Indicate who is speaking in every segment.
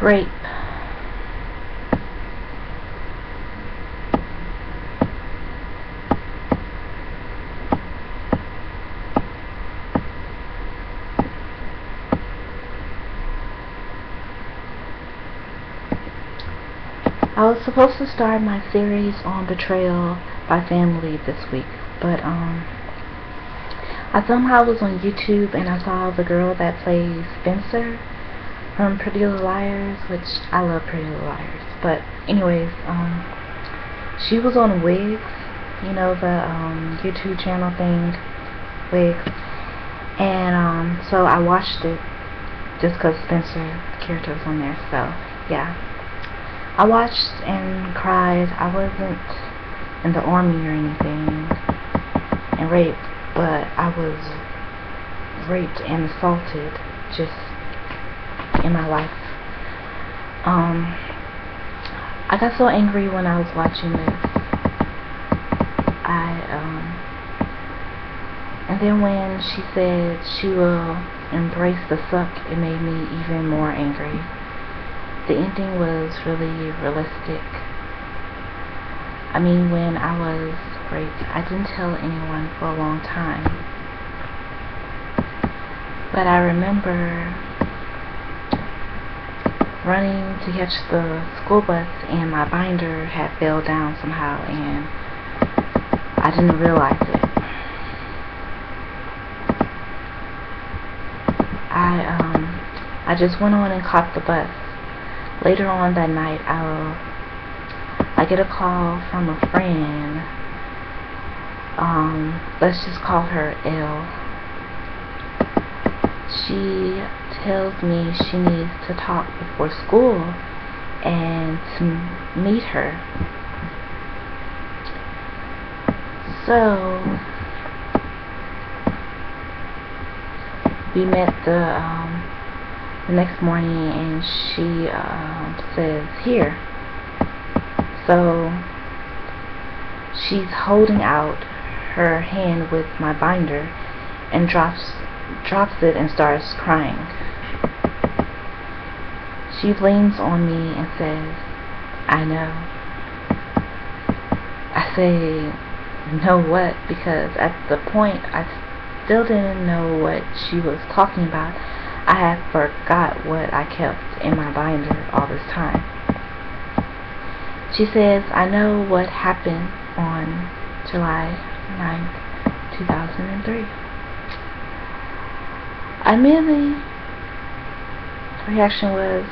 Speaker 1: Rape. I was supposed to start my series on betrayal by family this week, but I somehow was on YouTube and I saw the girl that plays Spencer from Pretty Little Liars, which I love Pretty Little Liars. But anyways, she was on Wigs, you know, the YouTube channel thing, Wigs, and so I watched it just because Spencer, the character, was on there. So yeah, I watched and cried. I wasn't in the army or anything and raped, but I was raped and assaulted just in my life. I got so angry when I was watching this. And then when she said she will embrace the suck, it made me even more angry. The ending was really realistic. I mean, when I was raped, I didn't tell anyone for a long time. But I remember running to catch the school bus and my binder had fell down somehow and I didn't realize it. I just went on and caught the bus. Later on that night, I get a call from a friend. Let's just call her L. She tells me she needs to talk before school and to meet her. So we met the next morning, and she says here. So she's holding out her hand with my binder and drops it and starts crying. She leans on me and says, "I know." I say, "Know what?" Because at the point I still didn't know what she was talking about. I had forgot what I kept in my binder all this time. She says, "I know what happened on July 9th, 2003. Immediately, her reaction was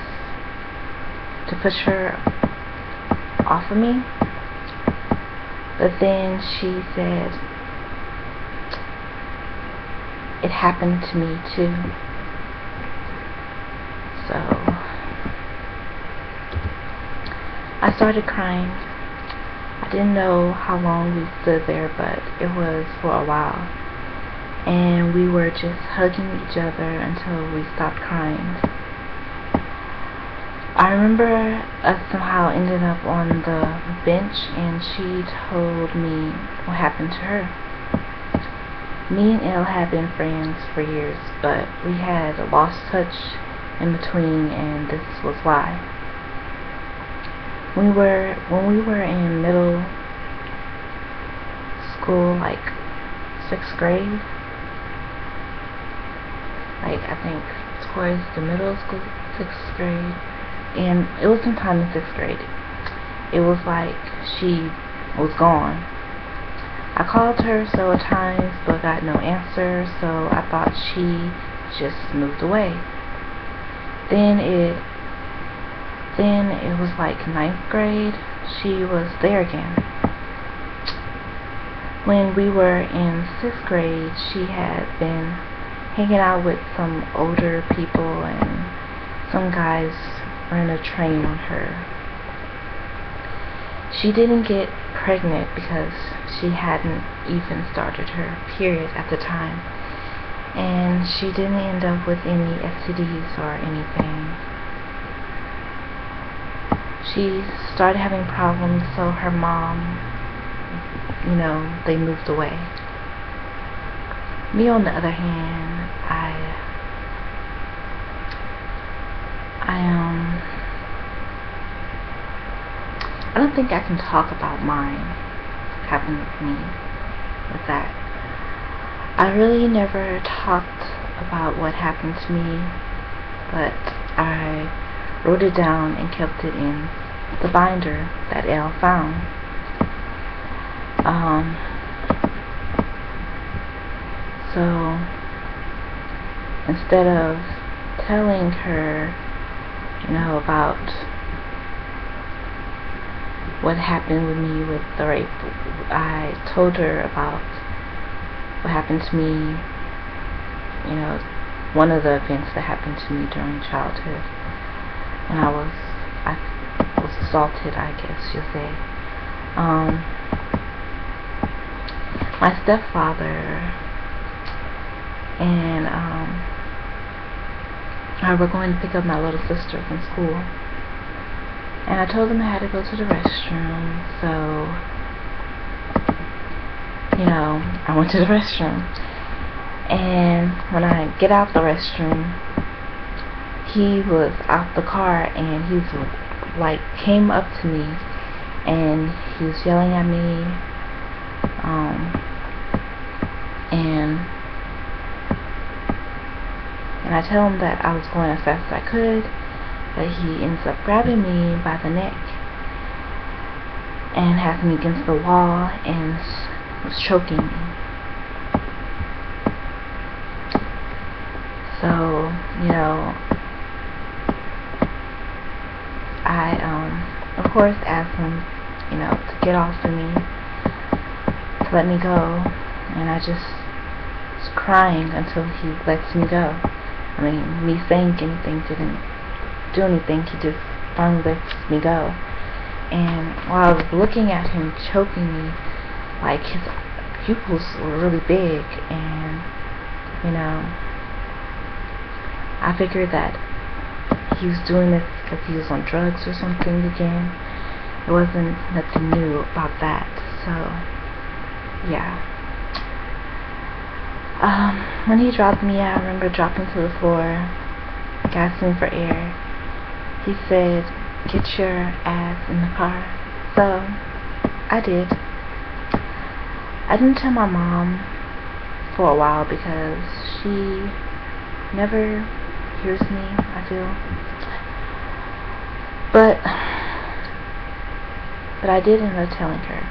Speaker 1: to push her off of me. But then she said, "It happened to me too." So I started crying. I didn't know how long we stood there, but it was for a while. And we were just hugging each other until we stopped crying. I remember us somehow ended up on the bench and she told me what happened to her. Me and Elle had been friends for years, but we had lost touch in between, and this was why. When we were in middle school, like 6th grade, like I think towards the middle school, 6th grade, and it was sometime in 6th grade. It was like she was gone. I called her several times but got no answer, so I thought she just moved away. Then it was like 9th grade, she was there again. When we were in 6th grade, she had been hanging out with some older people and some guys ran a train on her. She didn't get pregnant because she hadn't even started her period at the time, and she didn't end up with any STDs or anything. She started having problems, so her mom, they moved away. Me, on the other hand, I I don't think I can talk about mine happened with me with that. I really never talked about what happened to me, but I wrote it down and kept it in the binder that Elle found. So instead of telling her, about what happened with me with the rape, I told her about what happened to me, one of the events that happened to me during childhood when I was assaulted, I guess you'll say. My stepfather and I were going to pick up my little sister from school, and I told them I had to go to the restroom, so I went to the restroom. And when I get out the restroom, he was out the car, and he's like came up to me, and he was yelling at me, and I tell him that I was going as fast as I could, but he ends up grabbing me by the neck and has me against the wall and was choking me. So, I of course asked him, to get off of me, to let me go, and I just was crying until he lets me go. I mean, me saying anything didn't do anything. He just finally lets me go. And while I was looking at him choking me, like, his pupils were really big, and I figured that he was doing this because he was on drugs or something again. It wasn't nothing new about that. So yeah. When he dropped me, I remember dropping to the floor, gasping for air. He said, "Get your ass in the car." So I did. I didn't tell my mom for a while because she never hears me, I feel. But I did end up telling her,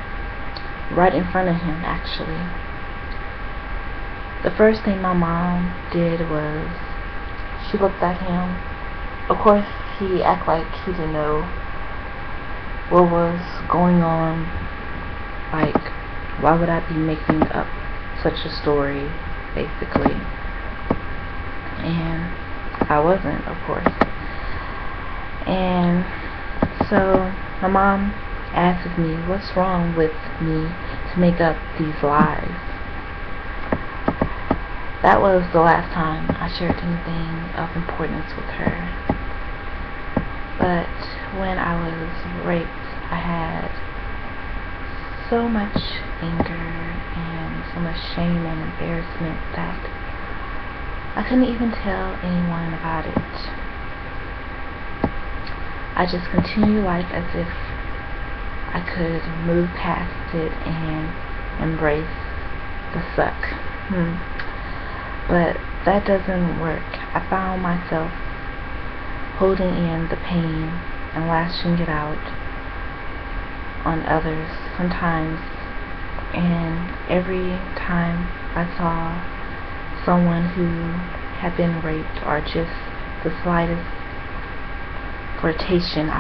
Speaker 1: right in front of him, actually. The first thing my mom did was she looked at him. Of course, he acted like he didn't know what was going on. Like, why would I be making up such a story, basically? And I wasn't, of course. And so my mom asked me, what's wrong with me to make up these lies? That was the last time I shared anything of importance with her. But when I was raped, I had so much anger and so much shame and embarrassment that I couldn't even tell anyone about it. I just continued life as if I could move past it and embrace the suck. But that doesn't work. I found myself holding in the pain and lashing it out on others sometimes, and every time I saw someone who had been raped or just the slightest flirtation,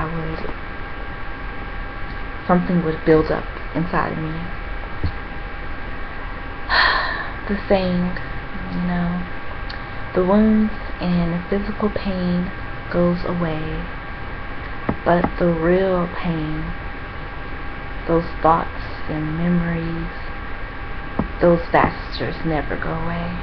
Speaker 1: something would build up inside of me. The saying, the wounds and physical pain goes away, but the real pain, those thoughts and memories, those bastards never go away.